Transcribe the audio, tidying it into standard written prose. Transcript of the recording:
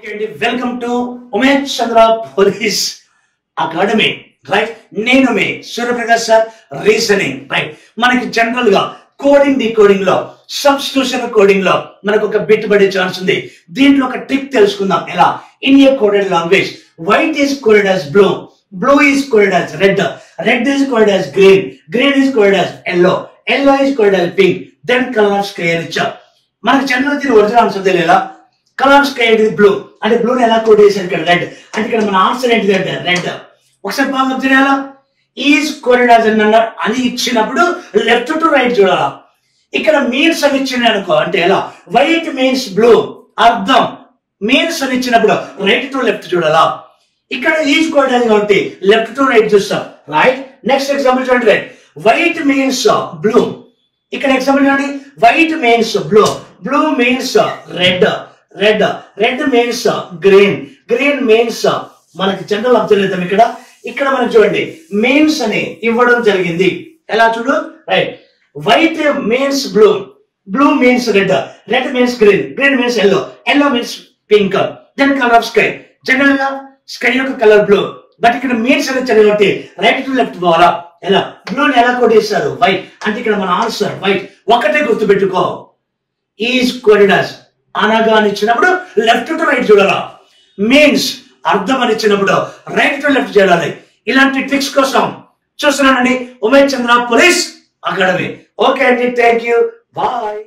Okay, welcome to Umesh Chandra Police Academy. Right? Nenu me Suryaprakash sir reasoning. Right? మనకి general గా coding decoding లో substitution coding లో మనకు ఒక bit పడే ఛాన్స్ ఉంది. దీంట్లో ఒక ట్రిక్ తెలుసుకుందాం. ఎలా? In a coded language white is coded as blue, blue is coded as red, red is coded as green, green is coded as yellow, yellow is coded as pink. Then color of sky అని ఇచ్చా. మనకి general దీని original answer తెలియాలా? Colour of sky ఏంటిది? Blue. అంటే blue ఎలా code చేశారు ఇక్కడ? రెడ్. అంటే ఇక్కడ మన ఆన్సర్ ఏంటిది అంటే రెడ్. ఒకసారి బాగా తెలియాలా? ఈజ్ కోడెడ్ యాజ్ అని ఇచ్చినప్పుడు లెఫ్ట్ టు రైట్ చూడాలా. ఇక్కడ మీన్స్ అని ఇచ్చింది అనుకో, అంటే ఎలా? వైట్ మీన్స్ బ్లూ, అర్థం. మీన్స్ అని ఇచ్చినప్పుడు రైట్ టు లెఫ్ట్ చూడాలా. ఇక్కడ ఈజ్ కోడెడ్ కాబట్టి లెఫ్ట్ టు రైట్ చూస్తాం. రైట్. నెక్స్ట్ ఎగ్జాంపుల్ చూడండి. White means blue. ఇక్కడ ఎగ్జాంపుల్ చూడండి. White means blue, blue means red, red, red means green, green means మనకి జనరల్ అబ్జర్వేషన్ ఇక్కడ ఇక్కడ మనం చూడండి మీన్స్ అని ఇవ్వడం జరిగింది. ఎలా చూడు? Right. White means blue, blue means red, red means green, green means yellow, yellow means pink. Then colour of sky. General గా స్కై యొక్క కలర్ బ్లూ, బట్ ఇక్కడ మీన్స్ అని చదివి రైట్ టు లెఫ్ట్ పోవాలా. ఎలా? బ్లూని ఎలా కోడ్ చేస్తారు? వైట్. అంటే ఇక్కడ మన ఆన్సర్ వైట్. ఒకటే గుర్తుపెట్టుకో, ఈజ్ కోడెడ్ యాజ్ అనగా అని ఇచ్చినప్పుడు లెఫ్ట్ టు రైట్ చూడాలా. మీన్స్ అర్థం అని ఇచ్చినప్పుడు రైట్ టు లెఫ్ట్ చూడాలి. ఇలాంటి ట్రిక్స్ కోసం చూస్తున్నానండి ఉమేష్ చంద్ర పోలీస్ అకాడమీ. ఓకే అండి, థ్యాంక్ యూ, బాయ్.